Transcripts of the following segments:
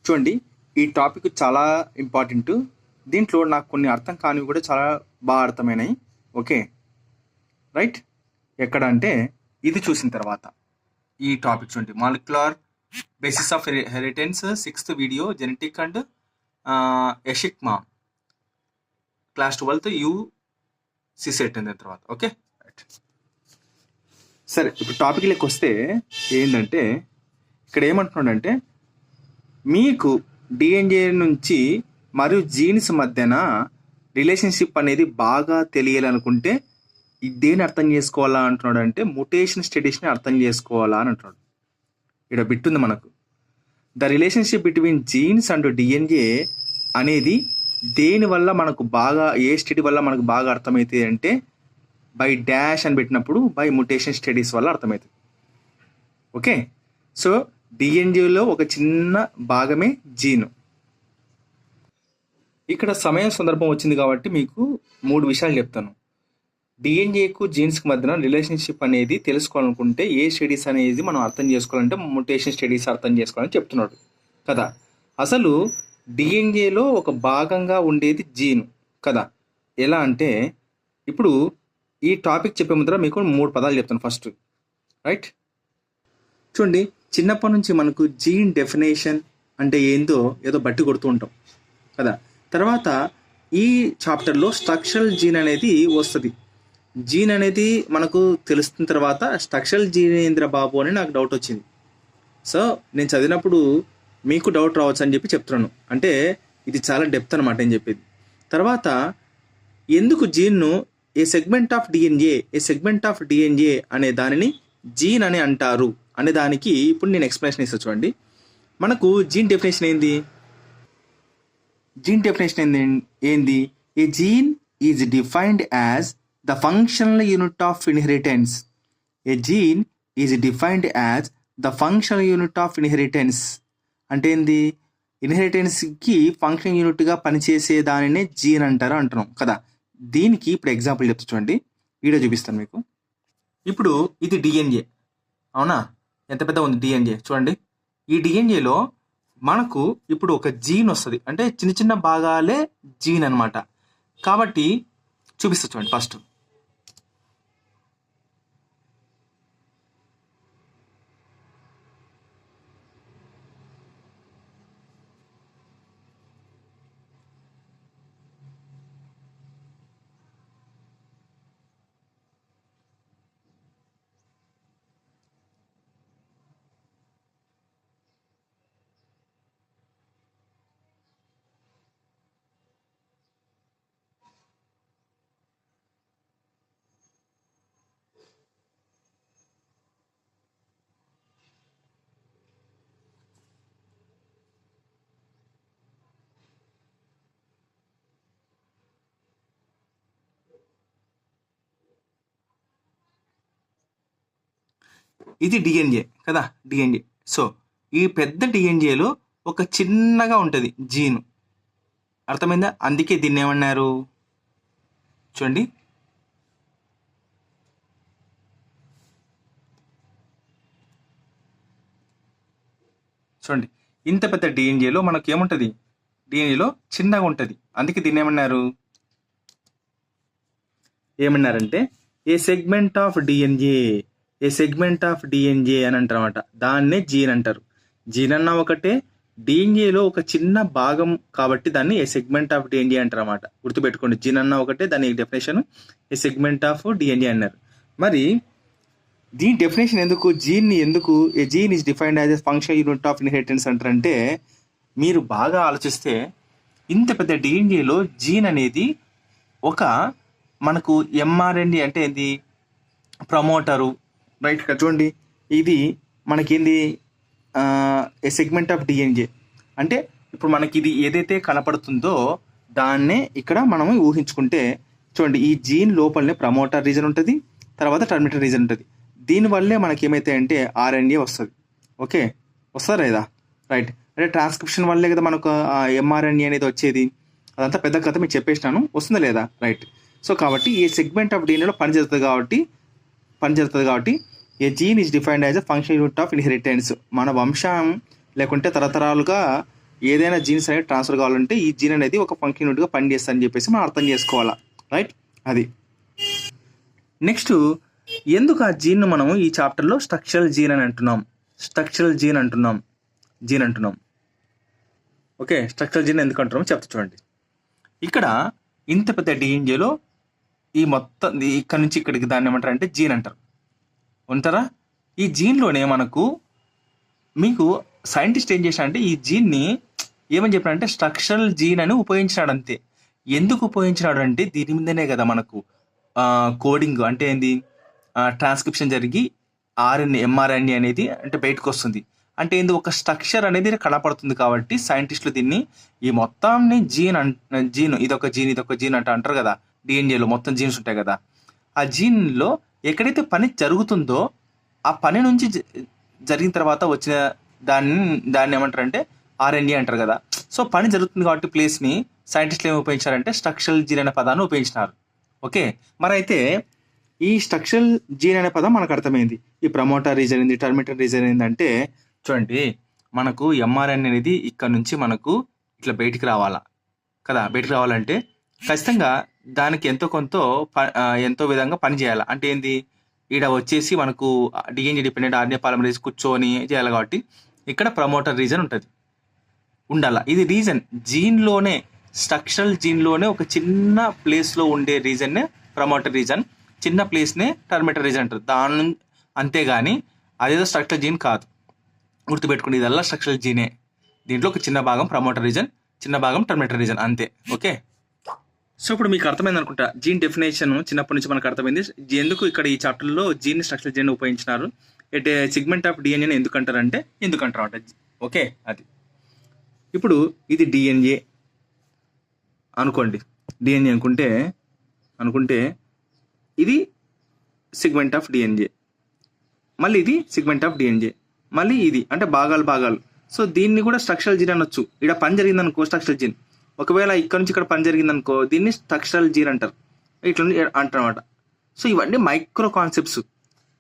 చూడండి, ఈ టాపిక్ చాలా ఇంపార్టెంట్. దీంట్లో నాకు కొన్ని అర్థం కానివి కూడా చాలా బాగా అర్థమైనాయి. Okay, right. ఎక్కడ అంటే ఇది చూసిన తర్వాత ఈ టాపిక్ చూడండి, molecular basis of inheritance, 6th video, genetic and ఎషిక్మా, క్లాస్ 12th సిసెట్ అయిన తర్వాత. Okay, right. సరే, ఇప్పుడు టాపిక్లోకి వస్తే ఏంటంటే ఇక్కడ ఏమంటున్నాడంటే మీకు డిఎన్ఏ నుంచి మరియు జీన్స్ మధ్యన రిలేషన్షిప్ అనేది బాగా తెలియాలనుకుంటే దేని అర్థం చేసుకోవాలా అంటున్నాడు అంటే ముటేషన్ స్టడీస్ని అర్థం చేసుకోవాలా అని అంటున్నాడు. ఇక్కడ బిట్టుంది మనకు, the relationship between jeans and DNA అనేది దేని వల్ల మనకు బాగా, ఏ స్టడీ వల్ల మనకు బాగా అర్థమవుతుంది అంటే బై డాష్ అని పెట్టినప్పుడు బై ముటేషన్ స్టడీస్ వల్ల అర్థమవుతుంది. ఓకే, సో డిఎన్ఏలో ఒక చిన్న భాగమే జీను. ఇక్కడ సమయ సందర్భం వచ్చింది కాబట్టి మీకు 3 విషయాలు చెప్తాను. డిఎన్ఏకు జీన్స్కి మధ్యన రిలేషన్షిప్ అనేది తెలుసుకోవాలనుకుంటే ఏ స్టడీస్ అనేది మనం అర్థం చేసుకోవాలంటే ముటేషన్ స్టడీస్ అర్థం చేసుకోవాలని చెప్తున్నాడు కదా. అసలు డిఎన్ఏలో ఒక భాగంగా ఉండేది జీను కదా. ఎలా అంటే ఇప్పుడు ఈ టాపిక్ చెప్పే ముందర మీకు 3 పదాలు చెప్తాను. ఫస్ట్, రైట్, చూడండి, చిన్నప్పటి నుంచి మనకు జీన్ డెఫినేషన్ అంటే ఏందో ఏదో బట్టి కొడుతూ ఉంటాం కదా. తర్వాత ఈ చాప్టర్లో స్ట్రక్చరల్ జీన్ అనేది వస్తుంది. జీన్ అనేది మనకు తెలుస్తున్న తర్వాత స్ట్రక్చరల్ జీన్ ఏంద్ర బాబు అని నాకు డౌట్ వచ్చింది. సో నేను చదివినప్పుడు మీకు డౌట్ రావచ్చు అని చెప్పి చెప్తున్నాను. అంటే ఇది చాలా డెప్త్ అనమాట అని చెప్పేది. తర్వాత ఎందుకు జీన్ను ఏ సెగ్మెంట్ ఆఫ్ డిఎన్ఏ అనే దానిని జీన్ అని అంటారు అనే దానికి ఇప్పుడు నేను ఎక్స్ప్లెనేషన్ ఇస్తాను. చూడండి, మనకు జీన్ డెఫినేషన్ ఏంది? A gene is defined as the functional unit of inheritance. అంటే ఏంది? ఇన్హెరిటెన్స్కి ఫంక్షన్ యూనిట్గా పనిచేసే దానినే జీన్ అంటున్నాం కదా. దీనికి ఇప్పుడు ఎగ్జాంపుల్ చెప్తా చూడండి, వీడియో చూపిస్తాను మీకు. ఇప్పుడు ఇది డిఎన్ఏ, అవునా? ఎంత పెద్ద ఉంది డిఎన్ఏ చూడండి. ఈ డిఎన్ఏలో మనకు ఇప్పుడు ఒక జీన్ వస్తుంది, అంటే చిన్న చిన్న భాగాలే జీన్ అనమాట. కాబట్టి చూపిస్తా చూడండి. ఫస్ట్ ఇది డిఎన్ఏ కదా, డిఎన్ఏ. సో ఈ పెద్ద డిఎన్ఏలో ఒక చిన్నగా ఉంటుంది జీను, అర్థమైందా? అందుకే దీన్ని ఏమన్నారు చూడండి. చూడండి, ఇంత పెద్ద డిఎన్ఏలో మనకు ఏముంటుంది? డిఎన్ఏలో చిన్నగా ఉంటుంది, అందుకే దీన్ని ఏమన్నారంటే ఏ సెగ్మెంట్ ఆఫ్ డిఎన్ఏ అని అంటారన్నమాట. దాన్నే జీన్ అంటారు. జీన్ అన్న ఒకటే, డిఎన్ఏలో ఒక చిన్న భాగం కాబట్టి దాన్ని ఏ సెగ్మెంట్ ఆఫ్ డిఎన్ఏ అంటారు అన్నమాట. గుర్తుపెట్టుకోండి, జీన్ అన్న ఒకటే, దాని definition a segment of DNA అన్నారు. మరి దీని డెఫినేషన్ ఎందుకు? A gene is defined as a function unit of inheritance అంటారంటే, మీరు బాగా ఆలోచిస్తే ఇంత పెద్ద డిఎన్ఏలో జీన్ అనేది ఒక మనకు ఎంఆర్ఎన్ఏ అంటే ఏంది? Promoter, right. చూడండి, ఇది మనకేంది? ఏ సెగ్మెంట్ ఆఫ్ డిఎన్ఏ అంటే ఇప్పుడు మనకి ఇది ఏదైతే కనపడుతుందో దాన్నే ఇక్కడ మనం ఊహించుకుంటే చూడండి, ఈ జీన్ లోపలనే ప్రమోటర్ రీజన్ ఉంటుంది, తర్వాత టర్మినేటర్ రీజన్ ఉంటుంది. దీనివల్లే మనకి ఏమైతాయంటే ఆర్ఎన్ఏ వస్తుంది. ఓకే, వస్తారా లేదా? రైట్. అంటే ట్రాన్స్క్రిప్షన్ వల్లే కదా మనకు ఎంఆర్ఎన్ఏ అనేది వచ్చేది. అదంతా పెద్ద కథ మీకు చెప్పేసినాను, వస్తుందా లేదా? రైట్. సో కాబట్టి ఈ సెగ్మెంట్ ఆఫ్ డిఎన్ఏలో పనిచేస్తుంది కాబట్టి a gene is defined as a function unit of inheritance. మన వంశం లేకుంటే తరతరాలుగా ఏదైనా జీన్స్ అనేది ట్రాన్స్ఫర్ కావాలంటే ఈ జీన్ అనేది ఒక ఫంక్షన్ యూనిట్గా పనిచేస్తుందని చెప్పేసి మనం అర్థం చేసుకోవాలా, రైట్? అది నెక్స్ట్, ఎందుకు ఆ జీన్ను మనము ఈ చాప్టర్లో స్ట్రక్చరల్ జీన్ అని అంటున్నాం? స్ట్రక్చరల్ జీన్ అంటున్నాం. ఓకే, స్ట్రక్చరల్ జీన్ ఎందుకు అంటున్నామో చెప్తా చూడండి. ఇక్కడ ఇంత పెద్ద డిఎన్ఏలో ఈ మొత్తం ఇక్కడ నుంచి ఇక్కడికి దాన్ని ఏమంటారు అంటే జీన్ అంటారు, ఉంటారా? ఈ జీన్లోనే మీకు సైంటిస్ట్ ఏం చేశాడంటే ఈ జీన్ని ఏమని చెప్పాడంటే స్ట్రక్చరల్ జీన్ అని ఉపయోగించినాడు అంతే. ఎందుకు ఉపయోగించినాడు అంటే దీని మీదనే కదా మనకు కోడింగ్ అంటే ఏంది, ట్రాన్స్క్రిప్షన్ జరిగి mRNA అనేది అంటే బయటకు వస్తుంది. అంటే ఏంది, ఒక స్ట్రక్చర్ అనేది కనపడుతుంది. కాబట్టి సైంటిస్టులు దీన్ని ఈ మొత్తాన్ని జీన్ ఇదొక జీన్ అంటారు కదా. డిఎన్ఏలో మొత్తం జీన్స్ ఉంటాయి కదా. ఆ జీన్లో ఎక్కడైతే పని జరుగుతుందో ఆ పని నుంచి జరిగిన తర్వాత వచ్చిన దాన్ని ఏమంటారు అంటే RNA అంటారు కదా. సో పని జరుగుతుంది కాబట్టి ప్లేస్ని సైంటిస్టులు ఏమి ఉపయోగించారంటే స్ట్రక్చరల్ జీన్ అనే పదాన్ని ఉపయోగించినారు. ఓకే, మరి అయితే ఈ స్ట్రక్చరల్ జీన్ అనే పదం మనకు అర్థమైంది. ఈ ప్రమోటర్ రీజన్ ఏంది, టర్మినేటర్ రీజన్ ఏంటంటే చూడండి, మనకు mRNA అనేది ఇక్కడ నుంచి మనకు ఇట్లా బయటికి రావాలా కదా. బయటికి రావాలంటే ఖచ్చితంగా దానికి ఎంతో విధంగా పని చేయాలి. అంటే ఏంది, ఈడ వచ్చేసి మనకు డిఎన్ఏ డిపెండెంట్ RNA పాలిమరేజ్ కూర్చొని చేయాలి. కాబట్టి ఇక్కడ ప్రమోటర్ రీజన్ ఉండాల. ఇది రీజన్ జీన్లోనే, స్ట్రక్చరల్ జీన్లోనే ఒక చిన్న ప్లేస్లో ఉండే రీజన్నే ప్రమోటర్ రీజన్, చిన్న ప్లేస్నే టర్మినేటర్ రీజన్ అంటారు. అంతేగాని అదేదో స్ట్రక్చరల్ జీన్ కాదు, గుర్తుపెట్టుకోండి. ఇదల్లా స్ట్రక్చరల్ జీనే. దీంట్లో ఒక చిన్న భాగం ప్రమోటర్ రీజన్, చిన్న భాగం టర్మినేటర్ రీజన్, అంతే. ఓకే, సో ఇప్పుడు మీకు అర్థమైంది అనుకుంటా జీన్ డెఫినేషన్. చిన్నప్పటి నుంచి మనకు అర్థమైంది ఎందుకు ఇక్కడ ఈ చాప్టర్లో జీన్ స్ట్రక్చరల్ జీన్ ఉపయోగించినారు. సెగ్మెంట్ ఆఫ్ డిఎన్ఏని ఎందుకంటారు అంటే. ఓకే, అది ఇప్పుడు ఇది డిఎన్ఏ అనుకోండి. డిఎన్ఏ అనుకుంటే ఇది సెగ్మెంట్ ఆఫ్ డిఎన్ఏ, మళ్ళీ ఇది సెగ్మెంట్ ఆఫ్ డిఎన్ఏ, మళ్ళీ ఇది అంటే భాగాలు. సో దీన్ని కూడా స్ట్రక్చరల్ జీన్ అనొచ్చు. ఇక్కడ పని జరిగింది అనుకో స్ట్రక్చరల్ జీన్. ఒకవేళ ఇక్కడ నుంచి ఇక్కడ పని జరిగింది అనుకో దీన్ని స్ట్రక్చరల్ జీన్ అంటారు. ఇట్లా అంటారనమాట. సో ఇవన్నీ మైక్రో కాన్సెప్ట్స్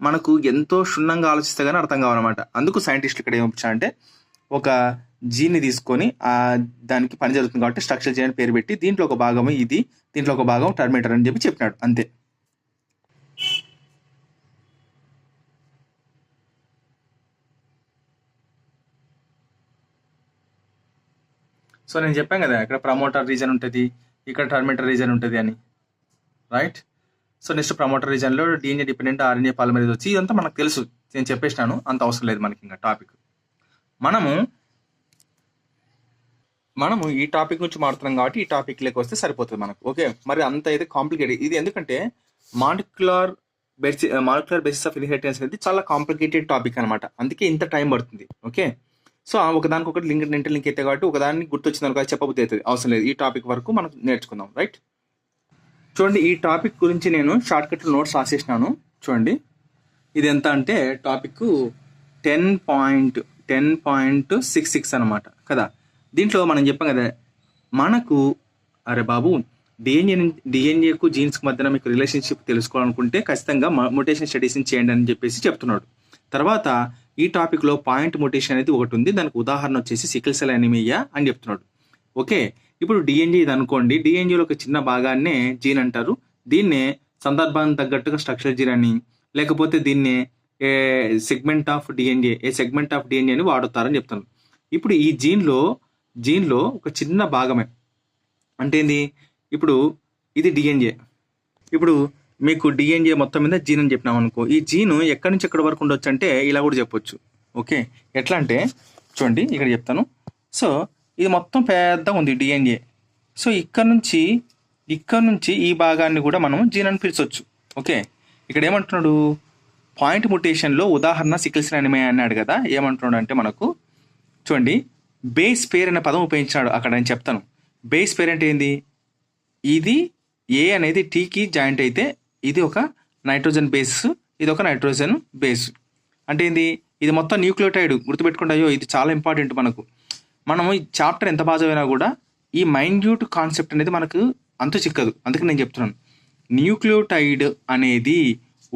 మనకు ఎంతో క్షుణ్ణంగా ఆలోచిస్తే కానీ అర్థం కావాలన్నమాట. అందుకు సైంటిస్టులు ఇక్కడ ఏమొచ్చారంటే ఒక జీన్ని తీసుకొని దానికి పని జరుగుతుంది కాబట్టి స్ట్రక్చరల్ జీన్ అని పేరు పెట్టి దీంట్లో ఒక భాగం ఇది, దీంట్లో ఒక భాగం టర్మినేటర్ అని చెప్పినాడు, అంతే. సో నేను చెప్పాను కదా, ఇక్కడ ప్రమోటర్ రీజన్ ఉంటుంది, ఇక్కడ టర్మినేటర్ రీజన్ ఉంటుంది అని, రైట్? సో నెక్స్ట్ ప్రమోటర్ రీజన్లో డిఎన్ఏ డిపెండెంట్ RNA పాలిమరేజ్ వచ్చి ఇదంతా మనకు తెలుసు, నేను చెప్పేసినాను, అంత అవసరం లేదు మనకి. ఇంకా టాపిక్ మనము ఈ టాపిక్ గురించి మాట్లాడుతున్నాం కాబట్టి ఈ టాపిక్ లేక వస్తే సరిపోతుంది మనకు. ఓకే, మరి అంత అయితే కాంప్లికేటెడ్ ఇది, ఎందుకంటే మాలిక్యులర్ బేసిస్ ఆఫ్ ఇన్హెరిటెన్స్ అనేది చాలా కాంప్లికేటెడ్ టాపిక్ అనమాట. అందుకే ఇంత టైం పడుతుంది. ఓకే, సో ఒకదానికొకటి లింక్ అయితే కాబట్టి ఒకదాన్ని గుర్తొచ్చింది అనుకో చెప్పబుద్ధి అవుతుంది, అవసరం లేదు. ఈ టాపిక్ వరకు మనం నేర్చుకుందాం, రైట్? చూడండి, ఈ టాపిక్ గురించి నేను షార్ట్కట్లో నోట్స్ రాసేసినాను. చూడండి, ఇది ఎంత అంటే టాపిక్ 10.66 అనమాట కదా. దీంట్లో మనం చెప్పాం కదా మనకు, అరే బాబు డిఎన్ఏకు జీన్స్కి మధ్యన మీకు రిలేషన్షిప్ తెలుసుకోవాలనుకుంటే ఖచ్చితంగా మ్యుటేషన్ స్టడీస్ని చేయండి అని చెప్పేసి చెప్తున్నాడు. తర్వాత ఈ టాపిక్లో పాయింట్ మ్యుటేషన్ అనేది ఒకటి ఉంది, దానికి ఉదాహరణ వచ్చేసి సికిల్ సెల్ అనీమియా అని చెప్తున్నాడు. ఓకే, ఇప్పుడు డిఎన్ఏ ఇది అనుకోండి, డిఎన్ఏలో ఒక చిన్న భాగాన్నే జీన్ అంటారు. దీన్నే సందర్భానికి తగ్గట్టుగా స్ట్రక్చరల్ జీన్ అని, లేకపోతే దీన్నే సెగ్మెంట్ ఆఫ్ డిఎన్ఏ అని వాడుతారని చెప్తాను. ఇప్పుడు ఈ జీన్లో ఒక చిన్న భాగమే అంటే ఏంది, ఇప్పుడు ఇది డిఎన్ఏ. ఇప్పుడు మీకు డిఎన్ఏ మొత్తం మీద జీన్ అని చెప్పినాం అనుకో, ఈ జీను ఎక్కడి నుంచి ఎక్కడి వరకు ఉండొచ్చు అంటే ఇలా కూడా చెప్పొచ్చు. ఓకే, ఎట్లా అంటే చూడండి ఇక్కడ చెప్తాను. సో ఇది మొత్తం పెద్దగా ఉంది డిఎన్ఏ. సో ఇక్కడ నుంచి ఈ భాగాన్ని కూడా మనం జీన్ అని పిలిచొచ్చు. ఓకే, ఇక్కడ ఏమంటున్నాడు, పాయింట్ మ్యుటేషన్లో ఉదాహరణ సికిల్ సెల్ అనీమియా అన్నాడు కదా. ఏమంటున్నాడు అంటే మనకు చూడండి, బేస్ పేర్ అనే పదం ఉపయోగించాడు అక్కడ, నేను చెప్తాను. బేస్ పేర్ అంటే ఏంది, ఇది ఏ అనేది టీకి జాయింట్ అయితే ఇది ఒక నైట్రోజన్ బేస్, ఇది ఒక నైట్రోజన్ బేస్. అంటే ఏంది, ఇది మొత్తం న్యూక్లియోటైడ్, గుర్తుపెట్టుకుంటే అయ్యో ఇది చాలా ఇంపార్టెంట్ మనకు. మనం ఈ చాప్టర్ ఎంత బాగా చదివినా కూడా ఈ మైన్యూట్ కాన్సెప్ట్ అనేది మనకు అంతు చిక్కదు. అందుకే నేను చెప్తున్నాను, న్యూక్లియోటైడ్ అనేది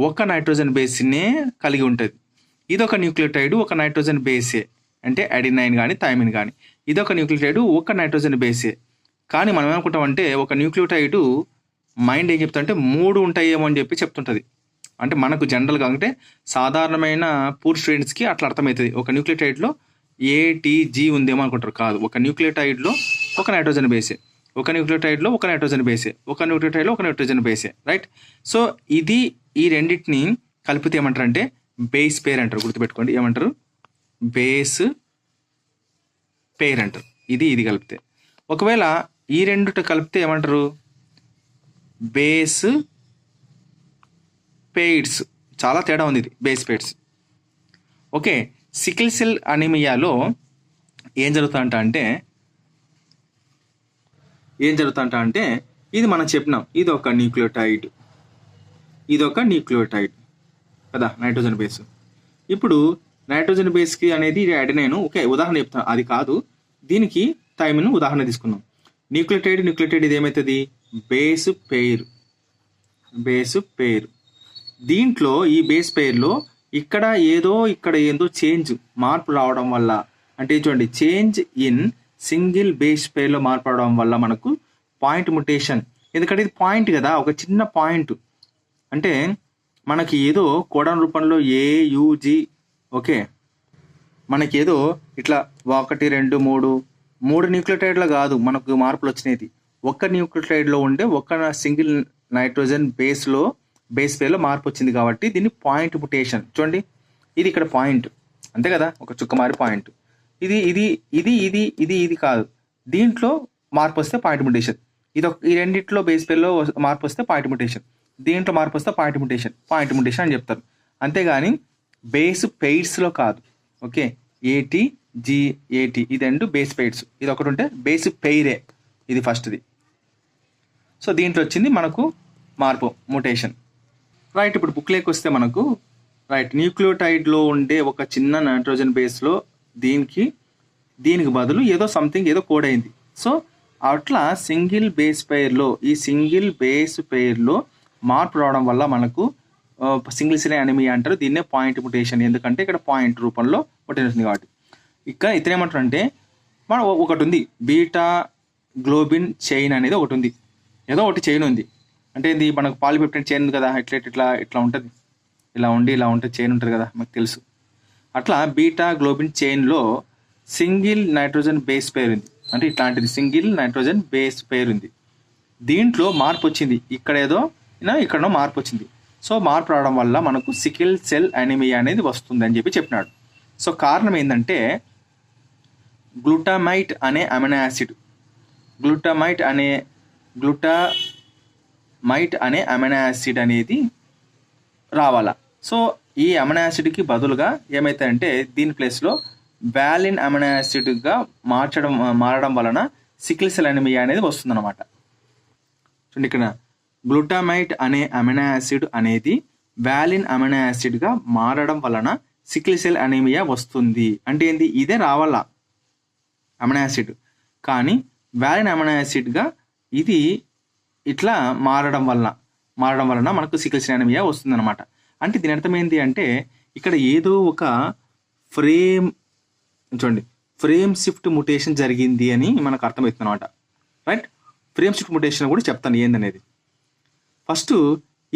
ఒక నైట్రోజన్ బేస్నే కలిగి ఉంటుంది. ఇది ఒక న్యూక్లియోటైడ్ ఒక నైట్రోజన్ బేసే, అంటే అడినైన్ కానీ థైమిన్ కానీ. ఇదొక న్యూక్లియోటైడ్, ఒక నైట్రోజన్ బేసే. కానీ మనం ఏమనుకుంటామంటే ఒక న్యూక్లియోటైడ్ మైండ్ ఏం చెప్తా అంటే 3 ఉంటాయేమో అని చెప్పి చెప్తుంటుంది. అంటే మనకు జనరల్గా అంటే సాధారణమైన పూర్ స్టూడెంట్స్కి అట్లా అర్థమవుతుంది. ఒక న్యూక్లియోటైడ్లో ATG ఉందేమో అనుకుంటారు. కాదు, ఒక న్యూక్లియోటైడ్లో ఒక నైట్రోజన్ బేసే, ఒక న్యూక్లియోటైడ్లో ఒక నైట్రోజన్ బేసే, ఒక న్యూక్లియోటైడ్లో ఒక నైట్రోజన్ బేసే, రైట్. సో ఇది ఈ రెండింటిని కలిపితే ఏమంటారు అంటే బేస్ పేర్ అంటారు. గుర్తుపెట్టుకోండి, ఏమంటారు? బేస్ పేర్ అంటారు. ఇది కలిపితే. ఒకవేళ ఈ రెండుట కలిపితే ఏమంటారు? బేస్ పెయిడ్స్. చాలా తేడా ఉంది ఇది, బేస్ పెయిడ్స్. ఓకే, సికిల్ సెల్ అనీమియాలో ఏం జరుగుతుంట అంటే ఇది మనం చెప్పినాం, ఇది ఒక న్యూక్లియోటైడ్ కదా, నైట్రోజన్ బేస్. ఇప్పుడు నైట్రోజన్ బేస్కి అనేది అడెనైన్. ఓకే, ఉదాహరణ చెప్తాను, అది కాదు, దీనికి థైమిన్ ఉదాహరణ తీసుకుందాం. న్యూక్లియోటైడ్ ఇది ఏమవుతుంది? Base pair. దీంట్లో ఈ బేస్ పెయిర్లో ఇక్కడ ఏందో మార్పు రావడం వల్ల, అంటే చూడండి, చేంజ్ ఇన్ సింగిల్ బేస్ పెయిర్లో మార్పు రావడం వల్ల మనకు పాయింట్ మ్యుటేషన్. ఎందుకంటే ఇది పాయింట్ కదా, ఒక చిన్న పాయింట్. అంటే మనకి ఏదో కోడాన్ రూపంలో AUG, ఓకే, మనకి ఏదో ఇట్లా 1 2 3 న్యూక్లియోటైడ్లో కాదు మనకు మార్పులు వచ్చినది. ఒక్క న్యూక్లియోటైడ్లో ఉండే ఒక సింగిల్ నైట్రోజన్ బేస్ పేర్లో మార్పు వచ్చింది కాబట్టి దీన్ని పాయింట్ మ్యుటేషన్. చూడండి, ఇది ఇక్కడ పాయింట్, అంతే కదా, ఒక చుక్క మారి పాయింట్. ఇది కాదు, దీంట్లో మార్పు వస్తే పాయింట్ మ్యుటేషన్. ఈ రెండిట్లో బేస్ పేర్లో మార్పు వస్తే పాయింట్ మ్యుటేషన్, దీంట్లో మార్పు వస్తే పాయింట్ మ్యుటేషన్ అని చెప్తారు. అంతేగాని బేస్ పెయిడ్స్లో కాదు. ఓకే, ATG ఇది రెండు బేస్ పెయిడ్స్. ఇది ఒకటి ఉంటే బేస్ పెయిరే, ఇది ఫస్ట్ది. సో దీంట్లో వచ్చింది మనకు మార్పు, మ్యుటేషన్, రైట్. ఇప్పుడు బుక్లోకి వస్తే మనకు రైట్, న్యూక్లియోటైడ్లో ఉండే ఒక చిన్న నైట్రోజన్ బేస్లో దీనికి బదులు ఏదో కోడ్ అయింది. సో అట్లా సింగిల్ బేస్ పెయిర్లో మార్పు రావడం వల్ల మనకు సింగిల్ సెల్ అనీమియా అంటారు. దీన్నే పాయింట్ మ్యుటేషన్, ఎందుకంటే ఇక్కడ పాయింట్ రూపంలో మ్యుటేషన్ ఉంది కాబట్టి. ఇక్కడ ఇతనేమంటారు అంటే మనం ఒకటి ఉంది, బీటా గ్లోబిన్ చైన్ అనేది ఒకటి ఉంది, ఏదో ఒకటి చైన్ ఉంది. అంటే ఇది మనకు పాలిపెప్టైడ్ చైన్ ఉంది కదా, ఇట్లా ఉంటుంది, ఇలా ఉంటుంది చైన్ ఉంటుంది కదా, మనకు తెలుసు. అట్లా బీటా గ్లోబిన్ చైన్లో సింగిల్ నైట్రోజన్ బేస్ పెయిర్ ఉంది. అంటే ఇట్లాంటిది సింగిల్ నైట్రోజన్ బేస్ పెయిర్ ఉంది. దీంట్లో మార్పు వచ్చింది, ఇక్కడనో మార్పు వచ్చింది. సో మార్పు రావడం వల్ల మనకు సికిల్ సెల్ అనీమియా అనేది వస్తుంది అని చెప్పినాడు. సో కారణం ఏంటంటే గ్లూటామైట్ అనే అమినో యాసిడ్, గ్లూటామైట్ అనే అమినో యాసిడ్ అనేది రావాలా. సో ఈ అమినో యాసిడ్కి బదులుగా ఏమవుతాయంటే దీని ప్లేస్లో వాలిన్ అమినో యాసిడ్గా మారడం వలన సికిల్ సెల్ అనీమియా అనేది వస్తుందన్నమాట. చూడండి, ఇక్కడ గ్లూటామైట్ అనే అమినో యాసిడ్ అనేది వాలిన్ అమినో యాసిడ్గా మారడం వలన సికిల్ సెల్ అనీమియా వస్తుంది. అంటే ఏంది? ఇదే రావాలా అమినో యాసిడ్, కానీ వాలిన్ అమినో యాసిడ్గా ఇది ఇట్లా మారడం వలన మనకు సికిల్ సెల్ అనీమియా వస్తుంది అనమాట. అంటే దీని అర్థం ఏంటి అంటే ఇక్కడ ఏదో ఒక ఫ్రేమ్ షిఫ్ట్ మ్యుటేషన్ జరిగింది అని మనకు అర్థమవుతుంది అనమాట, రైట్. ఫ్రేమ్ షిఫ్ట్ మ్యుటేషన్ కూడా చెప్తాను ఏందనేది. ఫస్ట్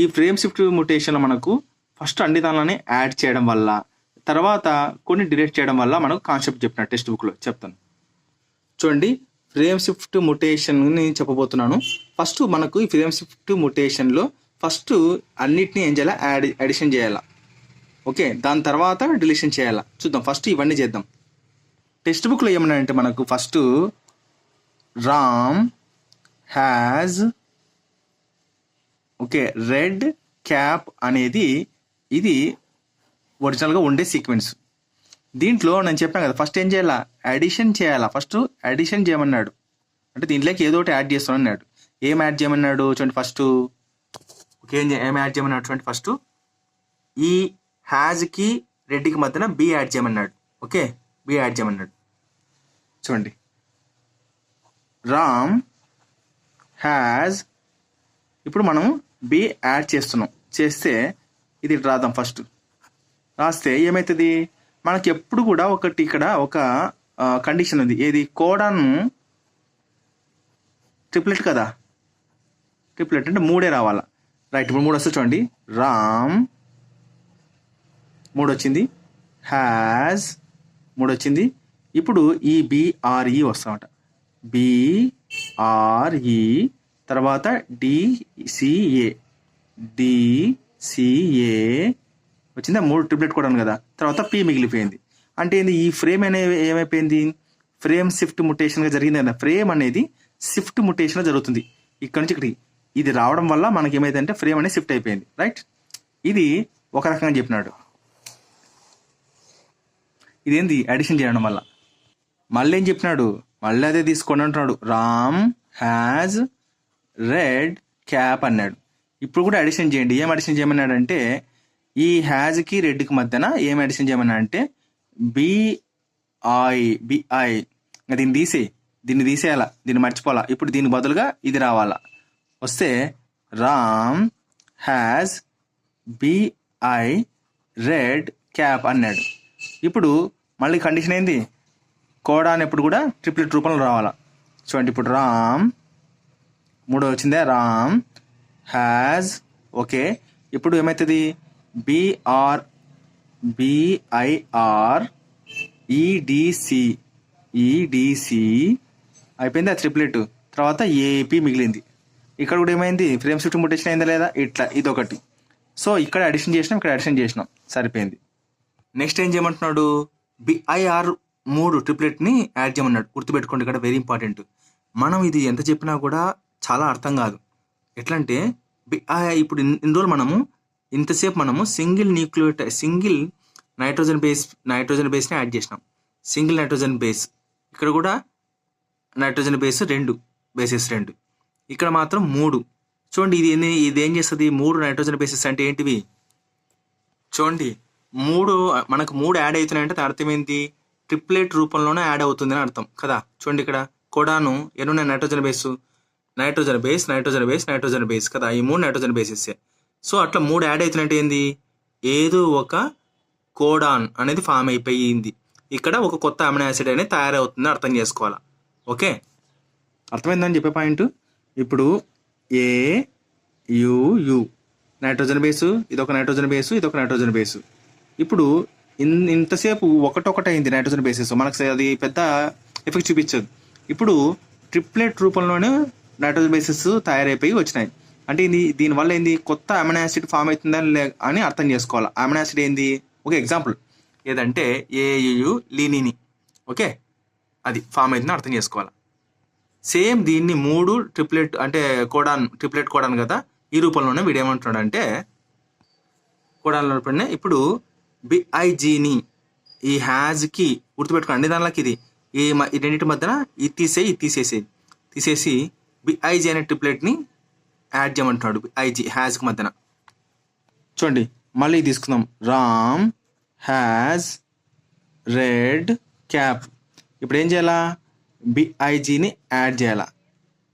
ఈ ఫ్రేమ్ షిఫ్ట్ మ్యుటేషన్లో మనకు ఫస్ట్ అన్ని దానిలోనే యాడ్ చేయడం వల్ల, తర్వాత కొన్ని డిలీట్ చేయడం వల్ల మనకు కాన్సెప్ట్ చెప్పిన టెక్స్ట్ బుక్లో చెప్తాను. చూడండి, ఫ్రేమ్ షిఫ్ట్ మ్యుటేషన్ నేను చెప్పబోతున్నాను. ఫస్ట్ మనకు ఈ ఫ్రేమ్ షిఫ్ట్ మ్యుటేషన్లో ఫస్ట్ అన్నిటినీ ఏం చేయాలా? అడిషన్ చేయాలా. ఓకే, దాని తర్వాత డిలీషన్ చేయాలా. చూద్దాం, ఫస్ట్ ఇవన్నీ చేద్దాం. టెక్స్ట్ బుక్లో ఏమన్నాయంటే మనకు first Ram has red cap అనేది ఇది ఒరిజినల్గా ఉండే సీక్వెన్స్. దీంట్లో నేను చెప్పాను కదా, ఫస్ట్ ఏం చేయాలా? అడిషన్ చేయాలా. ఫస్ట్ అడిషన్ చేయమన్నాడు, అంటే దీంట్లోకి ఏదో ఒకటి యాడ్ చేస్తాను అన్నాడు. ఏం యాడ్ చేయమన్నాడు చూడండి. ఫస్ట్ ఏం యాడ్ చేయమన్నాడు చూడండి. ఫస్ట్ ఈ హ్యాజ్కి రెడ్కి మధ్యన బి యాడ్ చేయమన్నాడు. ఓకే, బి యాడ్ చేయమన్నాడు. చూడండి, రామ్ హ్యాజ్, ఇప్పుడు మనం బి యాడ్ చేస్తున్నాం. చేస్తే ఇది రాద్దాం. ఫస్ట్ రాస్తే ఏమవుతుంది? మనకి ఎప్పుడు కూడా ఇక్కడ ఒక కండిషన్ ఉంది. ఏది కోడాను ట్రిప్లెట్ కదా, ట్రిప్లెట్ అంటే 3 రావాలా. రైట్, ఇప్పుడు 3 వస్తే చూడండి. రామ్ 3 వచ్చింది, హ్యాజ్ 3 వచ్చింది. ఇప్పుడు ఈ బిఆర్ఈ వస్తామట. బిఆర్ఈ తర్వాత డిసిఏ వచ్చిందా, 3 ట్రిప్లెట్ కూడా కదా. తర్వాత పి మిగిలిపోయింది. అంటే ఏంది, ఈ ఫ్రేమ్ అనేది ఏమైపోయింది, ఫ్రేమ్ షిఫ్ట్ ముటేషన్గా జరిగింది కదా. ఫ్రేమ్ అనేది షిఫ్ట్ ముటేషన్గా జరుగుతుంది. ఇక్కడ నుంచి ఇక్కడికి ఇది రావడం వల్ల మనకి ఏమైందంటే ఫ్రేమ్ అనేది షిఫ్ట్ అయిపోయింది. రైట్, ఇది ఒక రకంగా చెప్పినాడు. ఇదేంది, అడిషన్ చేయడం వల్ల. మళ్ళీ ఏం చెప్పినాడు, మళ్ళీ అదే తీసుకోండి అంటున్నాడు. రామ్ హ్యాజ్ రెడ్ క్యాప్ అన్నాడు. ఇప్పుడు కూడా అడిషన్ చేయండి. ఏం అడిషన్ చేయమన్నాడంటే, ఈ హ్యాజ్కి రెడ్కి మధ్యన ఏం అడిషన్ చేయమన్నా అంటే బిఐ. దీన్ని తీసేయాలా, దీన్ని మర్చిపోవాలా. ఇప్పుడు దీనికి బదులుగా ఇది రావాలా. వస్తే Ram has big red cap అన్నాడు. ఇప్పుడు మళ్ళీ కండిషన్ ఏంది, కోడా అనేప్పుడు కూడా ట్రిప్లెట్ రూపంలో రావాలా. చూడండి, ఇప్పుడు రామ్ 3 వచ్చిందే, రామ్ హ్యాజ్. ఓకే, ఇప్పుడు ఏమవుతుంది, బిఐఆర్ ఈడిసి అయిపోయింది ఆ ట్రిప్లెట్. తర్వాత ఏపీ మిగిలింది. ఇక్కడ కూడా ఏమైంది, ఫ్రేమ్ షిఫ్ట్ ముటేషన్ అయిందా లేదా, ఇట్లా ఇదొకటి. సో ఇక్కడ అడిషన్ చేసినాం, ఇక్కడ అడిషన్ చేసినాం, సరిపోయింది. నెక్స్ట్ ఏం చేయమంటున్నాడు, బిఐఆర్ 3 ట్రిప్లెట్ని యాడ్ చేయమన్నాడు. గుర్తుపెట్టుకోండి, ఇక్కడ వెరీ ఇంపార్టెంట్. మనం ఇది ఎంత చెప్పినా కూడా చాలా అర్థం కాదు. ఎట్లా అంటే ఇప్పుడు ఇన్ని రోజులు మనము ఇంతసేపు మనము సింగిల్ నైట్రోజన్ బేస్ని యాడ్ చేసినాం. Single nitrogen base. ఇక్కడ కూడా నైట్రోజన్ బేస్ 2 బేసెస్ 2. ఇక్కడ మాత్రం 3. చూడండి, ఇది ఏం చేస్తుంది, 3 నైట్రోజన్ బేసెస్ అంటే ఏంటివి చూడండి. మనకు 3 యాడ్ అవుతున్నాయంటే దాని అర్థం ఏంటి, ట్రిప్లెట్ రూపంలోనే యాడ్ అవుతుంది అని అర్థం కదా. చూడండి, ఇక్కడ కోడాను ఎన్నున్నాయి, నైట్రోజన్ బేస్ కదా. ఈ 3 నైట్రోజన్ బేసెస్. సో అట్లా 3 యాడ్ అవుతున్నట్టు ఏంది, ఏదో ఒక కోడాన్ అనేది ఫామ్ అయిపోయింది. ఇక్కడ ఒక కొత్త అమినో యాసిడ్ అనేది తయారవుతుందని అర్థం చేసుకోవాలా. ఓకే, అర్థమైందని చెప్పే పాయింట్. ఇప్పుడు ఏయుయు నైట్రోజన్ బేసు, ఇదొక నైట్రోజన్ బేసు, ఇదొక నైట్రోజన్ బేసు. ఇప్పుడు ఇంతసేపు ఒకటొకటి అయింది నైట్రోజన్ బేసెస్, మనకు అది పెద్ద ఎఫెక్ట్ చూపించదు. ఇప్పుడు ట్రిప్లెట్ రూపంలోనే నైట్రోజన్ బేసెస్ తయారైపోయి వచ్చినాయి. అంటే దీనివల్ల ఏంది, కొత్త అమినో యాసిడ్ ఫామ్ అవుతుందని అని అర్థం చేసుకోవాలి. అమినో యాసిడ్ ఏంది, ఒక ఎగ్జాంపుల్ ఏదంటే ఏయుయు లీనిని. ఓకే, అది ఫామ్ అవుతుందని అర్థం చేసుకోవాలి. సేమ్ దీన్ని 3 ట్రిప్లెట్ అంటే ట్రిప్లెట్ కోడాన్ కదా, ఈ రూపంలోనే వీడు ఏమంటున్నాడు అంటే కోడాన్లో పడిన. ఇప్పుడు బిఐజీని ఈ హ్యాజ్కి గుర్తుపెట్టుకోండి, దానిలోకి ఇది ఈ రెండింటి మధ్యన ఇది తీసేసి బిఐజీ అనే ట్రిప్లెట్ని యాడ్ చేయమంటున్నాడు. బిఐజీ హ్యాజ్కి మధ్యన. చూడండి, మళ్ళీ తీసుకుందాం. Ram has red cap. ఇప్పుడు ఏం చేయాలా, బిఐజీని యాడ్ చేయాలా.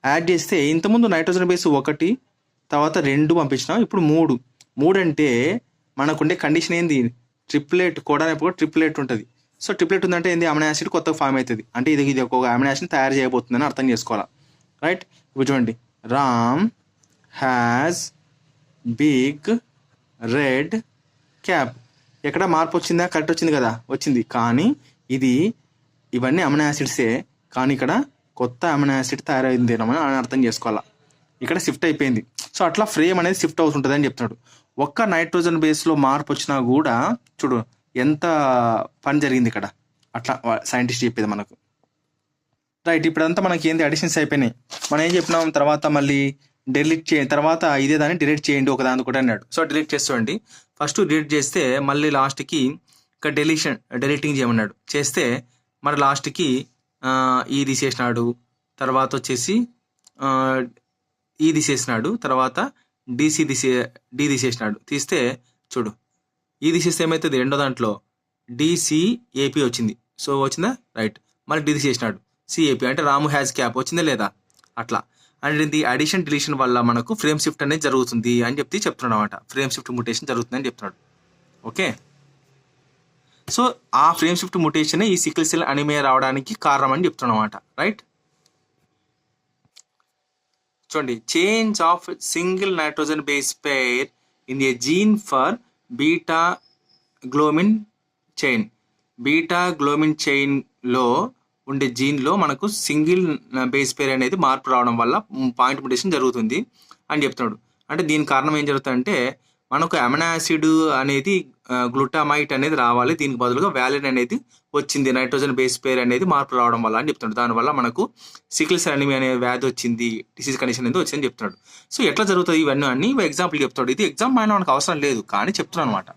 యాడ్ చేస్తే ఇంతకుముందు నైట్రోజన్ బేస్ 1, తర్వాత 2 పంపించినాం. ఇప్పుడు 3 అంటే మనకుండే కండిషన్ ఏంది, ట్రిప్లెట్ కోడానేప్పుడు ట్రిప్లెట్ ఉంటుంది. సో ట్రిప్లెట్ ఉందంటే ఏంది, అమినో యాసిడ్ కొత్తగా ఫామ్ అవుతుంది. అంటే ఇది ఒక అమినో యాసిడ్ తయారు చేయబోతుందని అర్థం చేసుకోవాలా. రైట్, ఇప్పుడు చూడండి, Ram has big red cap. ఎక్కడ మార్పు వచ్చిందా, కరెక్ట్ వచ్చింది కదా, వచ్చింది. కానీ ఇవన్నీ అమినో యాసిడ్సే, కానీ ఇక్కడ కొత్త అమినో యాసిడ్ తయారైంది అని అర్థం చేసుకోవాలా. ఇక్కడ షిఫ్ట్ అయిపోయింది. సో అట్లా ఫ్రేమ్ అనేది షిఫ్ట్ అవుతుంటుంది అని చెప్తున్నాడు. ఒక్క నైట్రోజన్ బేస్లో మార్పు వచ్చినా కూడా చూడు ఎంత పని జరిగింది ఇక్కడ. అట్లా సైంటిస్ట్ చెప్పేది మనకు. రైట్, ఇప్పుడంతా మనకి ఏంది, అడిషన్స్ అయిపోయినాయి. మనం ఏం చెప్పినాం, తర్వాత మళ్ళీ డిలీట్ చేయండి, తర్వాత ఇదే దాన్ని డిలీట్ చేయండి ఒక దాని కూడా అన్నాడు. సో డిలీట్ చేస్తామండి. ఫస్ట్ డిలీట్ చేస్తే మళ్ళీ లాస్ట్కి ఇక్కడ డిలీటింగ్ చేయమన్నాడు. చేస్తే మరి లాస్ట్కి ఈ తీసేసినాడు, తర్వాత వచ్చేసి ఈ తీసేసినాడు, తర్వాత డి తీసేసినాడు. తీస్తే చూడు, ఈ తీసేస్తే ఏమవుతుంది, రెండో దాంట్లో డిసిఏపి వచ్చింది. సో వచ్చిందా, రైట్. మళ్ళీ డి తీసేసినాడు, సిఏపి అంటే రాము హ్యాజ్ క్యాప్ వచ్చిందా లేదా, అట్లా. అండ్ ఇది అడిషన్ డిలీషన్ వల్ల మనకు ఫ్రేమ్ షిఫ్ట్ అనేది జరుగుతుంది అని చెప్తున్నాడు అనమాట. ఫ్రేమ్ షిఫ్ట్ మ్యూటేషన్ జరుగుతుంది అని చెప్తున్నాడు. ఓకే, సో ఆ ఫ్రేమ్ షిఫ్ట్ మ్యుటేషన్ ఈ సికిల్ సెల్ అనిమియా రావడానికి కారణం అని చెప్తున్నాం అనమాట. రైట్, చూడండి, change of single nitrogen base pair in a gene for beta globin chain. Beta globin చైన్లో ఉండే జీన్లో మనకు సింగిల్ బేస్ పేర్ అనేది మార్పు రావడం వల్ల పాయింట్ మ్యుటేషన్ జరుగుతుంది అని చెప్తున్నాడు. అంటే దీని కారణం ఏం జరుగుతుందంటే మనకు అమినో యాసిడ్ అనేది గ్లూటామైట్ అనేది రావాలి, దీనికి బదులుగా వ్యాలిన్ అనేది వచ్చింది నైట్రోజన్ బేస్ పేర్ అనేది మార్పు రావడం వల్ల అని చెప్తున్నాడు. దానివల్ల మనకు సికిల్ సెల్ అనీమియా అనే వ్యాధి వచ్చింది, డిసీజ్ కండిషన్ అనేది వచ్చిందని చెప్తున్నాడు. సో ఎట్లా జరుగుతుంది ఇవన్నీ అన్ని ఎగ్జాంపుల్ చెప్తాడు. ఇది ఎగ్జామ్ అయినా మనకు అవసరం లేదు కానీ చెప్తున్నాను అనమాట.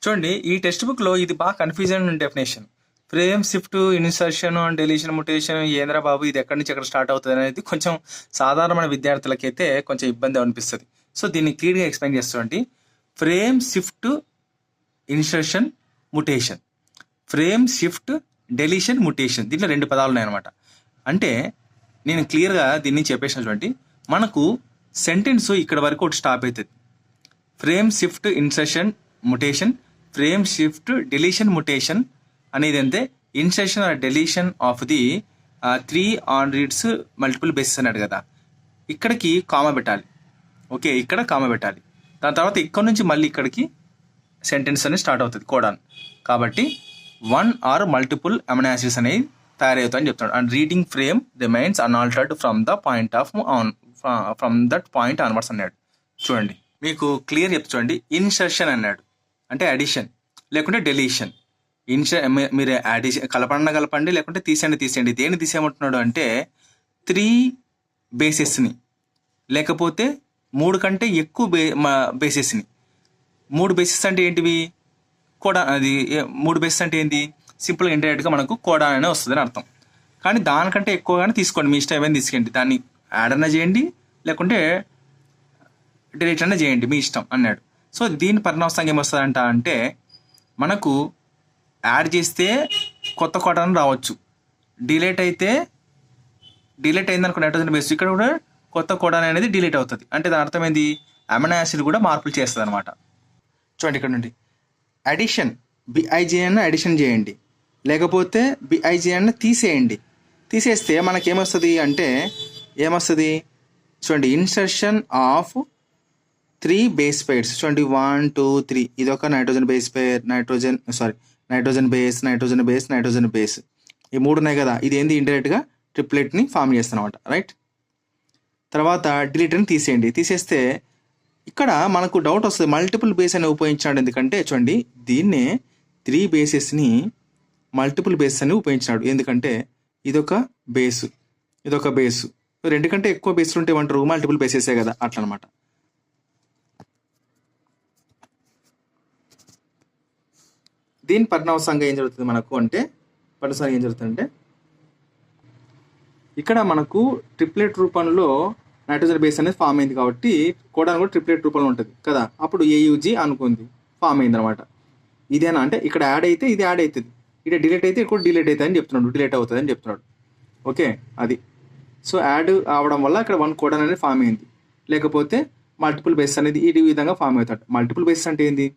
చూడండి, ఈ టెక్స్ట్ బుక్లో ఇది బాగా confusion definition. Frame shift insertion and deletion mutation ఏంద్రా బాబు ఇది ఎక్కడి నుంచి ఎక్కడ స్టార్ట్ అవుతుంది అనేది కొంచెం సాధారణమైన విద్యార్థులకైతే కొంచెం ఇబ్బంది అనిపిస్తుంది. సో దీన్ని క్లియర్గా ఎక్స్ప్లెయిన్ చేస్తామండి. Frame shift insertion mutation, frame shift deletion mutation, దీంట్లో 2 పదాలు ఉన్నాయన్నమాట. అంటే నేను క్లియర్గా దీన్ని చెప్పేసిన చూడండి, మనకు సెంటెన్స్ ఇక్కడ వరకు ఒకటి స్టాప్ అవుతుంది. Frame shift insertion mutation, frame shift deletion mutation అనేది అంటే insertion or deletion of the 3 on reads multiple bases అన్నాడు కదా, ఇక్కడికి కామా పెట్టాలి. ఓకే, ఇక్కడ కామా పెట్టాలి. దాని తర్వాత ఇక్కడ నుంచి మళ్ళీ ఇక్కడికి సెంటెన్స్ అనేది స్టార్ట్ అవుతుంది కోడాన్. కాబట్టి 1 ఆర్ మల్టిపుల్ అమినో యాసిడ్స్ అనేవి తయారవుతాయని చెప్తాడు. And reading frame remains unaltered from that point onwards అన్నాడు. చూడండి మీకు క్లియర్ చెప్తా చూడండి. ఇన్సర్షన్ అన్నాడు అంటే అడిషన్ లేకుంటే డెలీషన్. మీరు అడిషన్ కలపండి లేకుంటే తీసేయండి. దేన్ని తీసేయమంటున్నాడు అంటే 3 బేసెస్ని లేకపోతే 3 కంటే ఎక్కువ బేసెస్ని. 3 బేసెస్ అంటే ఏంటివి? కోడాన్. అది 3 బేసెస్ అంటే ఏంటి? సింపుల్గా ఇండైరెక్ట్గా మనకు కోడాన్ అనే వస్తుంది అని అర్థం. కానీ దానికంటే ఎక్కువగానే తీసుకోండి, మీ ఇష్టం ఏమైనా తీసుకోండి. దాన్ని యాడ్ అన్నా చేయండి లేకుంటే డిలీట్ అన్నా చేయండి, మీ ఇష్టం అన్నాడు. సో దీని పరిణామం ఏమొస్తుందంట అంటే మనకు యాడ్ చేస్తే కొత్త కోడాన్ రావచ్చు, డిలీట్ అయింది అనుకో నైట్రోజన్ బేస్, ఇక్కడ కూడా కొత్త కోడాన్ అనేది డిలీట్ అవుతుంది. అంటే దాని అర్థం ఏంది? అమినో యాసిడ్ కూడా మార్పులు చేస్తుంది అనమాట. చూడండి ఇక్కడ నుండి అడిషన్ బిఐజిఎన్ అడిషన్ చేయండి లేకపోతే బిఐజిఎన్ తీసేయండి. తీసేస్తే మనకేమొస్తుంది అంటే ఏమొస్తుంది చూడండి, ఇన్సర్షన్ ఆఫ్ 3 బేస్ పేర్స్. చూడండి 1 2 3 ఇదొక నైట్రోజన్ బేస్ పేర్, నైట్రోజన్ బేస్ ఈ 3 ఉన్నాయి కదా. ఇది ఏంది? ఇండైరెక్ట్గా ట్రిప్లెట్ని ఫామ్ చేస్తాను అనమాట. రైట్, తర్వాత డిలీట్ని తీసేయండి. తీసేస్తే ఇక్కడ మనకు డౌట్ వస్తుంది, మల్టిపుల్ బేస్ అని ఉపయోగించాడు. ఎందుకంటే చూడండి దీన్నే 3 బేసెస్ని మల్టిపుల్ బేస్ అని ఉపయోగించినాడు. ఎందుకంటే ఇదొక బేసు, ఇదొక బేసు, 2 కంటే ఎక్కువ బేస్లు ఉంటే ఏమంటారు? మల్టిపుల్ బేసెసే కదా, అట్లా అనమాట. దీని పరిణామం ఏం జరుగుతుంది మనకు అంటే ఇక్కడ మనకు ట్రిప్లెట్ రూపంలో నైట్రోజన్ బేస్ అనేది ఫామ్ అయింది కాబట్టి కోడాన్ కూడా ట్రిప్లెట్ రూపంలో ఉంటుంది కదా. అప్పుడు ఏయుజీ అనుకుంది ఫామ్ అయింది అనమాట. ఇదేనా అంటే ఇక్కడ యాడ్ అయితే ఇది యాడ్ అవుతుంది, ఇక్కడ డిలీట్ అయితే ఇక్కడ డిలీట్ అవుతుంది అని చెప్తున్నాడు, డిలీట్ అవుతుంది అని చెప్తున్నాడు. ఓకే, అది సో యాడ్ అవడం వల్ల ఇక్కడ 1 కోడాన్ అనేది ఫామ్ అయింది. లేకపోతే మల్టిపుల్ బేస్ అనేది ఈ విధంగా ఫామ్ అవుతాడు. మల్టిపుల్ బేస్ అంటే ఏంది?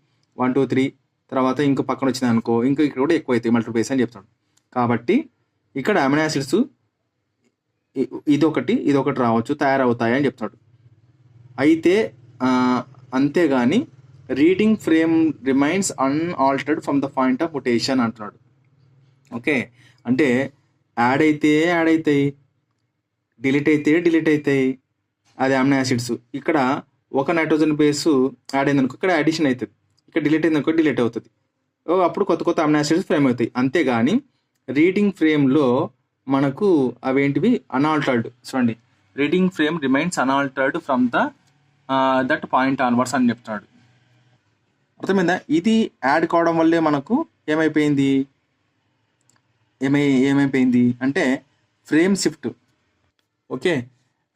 1 2 3 తర్వాత ఇంకో పక్కన వచ్చింది అనుకో, ఇంకా ఇక్కడ కూడా ఎక్కువ అవుతాయి మల్టిపుల్ బేస్ అని చెప్తాడు. కాబట్టి ఇక్కడ అమినో యాసిడ్స్ ఇదొకటి రావచ్చు, తయారవుతాయి అని చెప్తాడు. అయితే అంతేగాని reading frame remains unaltered from the point of mutation అంటున్నాడు. ఓకే, అంటే యాడ్ అయితే యాడ్ అవుతాయి, డిలీట్ అయితే డిలీట్ అవుతాయి, అది అమినో యాసిడ్స్. ఇక్కడ ఒక నైట్రోజన్ బేసు యాడ్ అయింది అనుకో, ఇక్కడ అడిషన్ అవుతుంది, ఇక్కడ డిలీట్ అయింది అనుకో డిలీట్ అవుతుంది. అప్పుడు కొత్త అమినో యాసిడ్స్ ఫ్రేమ్ అవుతాయి. అంతేగాని రీడింగ్ ఫ్రేమ్లో మనకు అవేంటివి? అన్ఆల్టర్డ్. చూడండి, reading frame remains unaltered from that point onwards అని చెప్తున్నాడు. అర్థమైందా? ఇది యాడ్ కావడం వల్లే మనకు ఏమైపోయింది అంటే ఫ్రేమ్ షిఫ్ట్. ఓకే,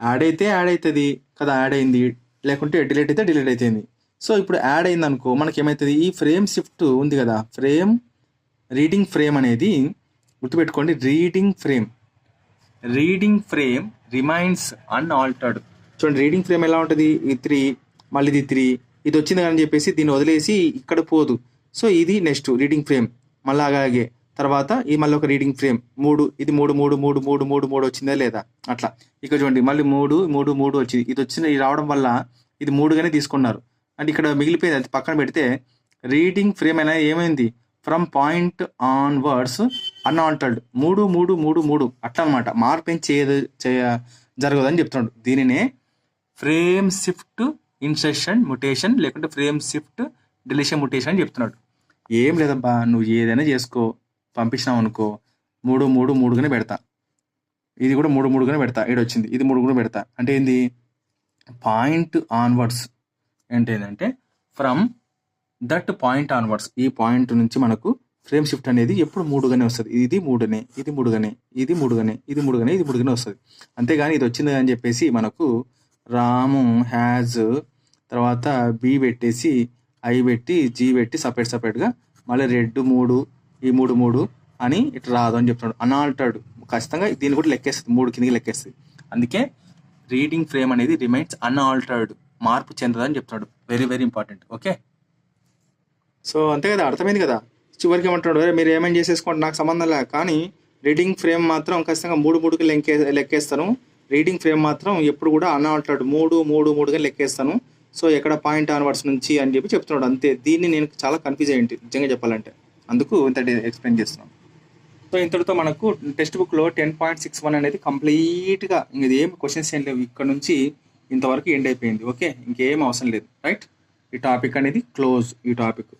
యాడ్ అయితే యాడ్ అవుతుంది కదా, యాడ్ అయింది, లేకుంటే డిలీట్ అయితే డిలీట్ అవుతుంది. సో ఇప్పుడు యాడ్ అయింది అనుకో మనకి ఏమవుతుంది? ఈ ఫ్రేమ్ షిఫ్ట్ ఉంది కదా, రీడింగ్ ఫ్రేమ్ అనేది గుర్తుపెట్టుకోండి. Reading frame remains unaltered. చూడండి రీడింగ్ ఫ్రేమ్ ఎలా ఉంటుంది? ఈ 3 మళ్ళీ ఇది 3 ఇది వచ్చింది అని చెప్పేసి దీన్ని వదిలేసి ఇక్కడ పోదు, సో ఇది నెక్స్ట్ రీడింగ్ ఫ్రేమ్, మళ్ళీ అలాగే తర్వాత ఈ మళ్ళీ ఒక రీడింగ్ ఫ్రేమ్ 3, ఇది 3 3 3 3 3 3 వచ్చిందా లేదా అట్లా. ఇక్కడ చూడండి మళ్ళీ 3 3 3 వచ్చింది. ఇది రావడం వల్ల ఇది 3గానే తీసుకున్నారు. అంటే ఇక్కడ మిగిలిపోయింది, అది పక్కన పెడితే రీడింగ్ ఫ్రేమ్ అనేది ఏమైంది, ఫ్రమ్ పాయింట్ ఆన్వర్డ్స్ అన్ఆల్టర్డ్ 3 3 3 3 అట్లా అనమాట. మార్పు ఏం జరగదని చెప్తున్నాడు. దీనినే ఫ్రేమ్ షిఫ్ట్ ఇన్సర్షన్ ముటేషన్ లేకుంటే ఫ్రేమ్ షిఫ్ట్ డిలీషన్ ముటేషన్ అని చెప్తున్నాడు. ఏం లేదబ్బా, నువ్వు ఏదైనా చేసుకో, పంపించినావు అనుకో 3 3 3గానే పెడతా, ఇది కూడా 3 3గానే పెడతా, వచ్చింది ఇది 3 కూడా పెడతా. అంటే ఏంది, పాయింట్ ఆన్వర్డ్స్ ఏంటంటే ఫ్రమ్ దట్ పాయింట్ ఆన్వర్డ్స్, ఈ పాయింట్ నుంచి మనకు ఫ్రేమ్ షిఫ్ట్ అనేది ఎప్పుడు 3గానే వస్తుంది. ఇది 3గానే, ఇది 3గానే, ఇది 3గానే, ఇది 3గానే, ఇది 3గానే వస్తుంది. అంతేగాని ఇది వచ్చింది అని చెప్పేసి మనకు రాము హ్యాజ్ తర్వాత బి పెట్టేసి ఐ పెట్టి జీ పెట్టి సపరేట్గా మళ్ళీ రెడ్ 3 ఈ 3 3 అని ఇట్లా రాదు అని చెప్తున్నాడు. అన్ఆల్టర్డ్ ఖచ్చితంగా దీన్ని కూడా లెక్కేస్తుంది, 3 కిందకి లెక్కేస్తుంది. అందుకే రీడింగ్ ఫ్రేమ్ అనేది రిమైన్స్ అన్ఆల్టర్డ్, మార్పు చెందదని చెప్తున్నాడు. Very very important. Okay, so అంతే కదా, అర్థమైంది కదా. చివరికి ఏమంటున్నాడు, మీరు ఏమైనా చేసేసుకోండి నాకు సంబంధం లే, కానీ రీడింగ్ ఫ్రేమ్ మాత్రం ఖచ్చితంగా 3 3కి లెక్కేస్తాను. రీడింగ్ ఫ్రేమ్ మాత్రం ఎప్పుడు కూడా అన్ఆల్టర్డ్ 3 3 3గా లెక్కేస్తాను. సో ఎక్కడ పాయింట్ ఆన్వర్డ్స్ నుంచి అని చెప్పి చెప్తున్నాడు. అంతే, దీన్ని నేను చాలా కన్ఫ్యూజ్ అయ్యింది నిజంగా చెప్పాలంటే, అందుకు ఇంత ఎక్స్ప్లెయిన్ చేస్తున్నాను. సో ఇంతటితో మనకు టెక్స్ట్ బుక్లో 10.61 అనేది కంప్లీట్గా ఇది ఏం క్వశ్చన్స్ ఏం లేవు, ఇక్కడ నుంచి ఇంతవరకు ఎండ్ అయిపోయింది. ఓకే, ఇంకేం అవసరం లేదు. రైట్, ఈ టాపిక్ అనేది క్లోజ్. ఈ టాపిక్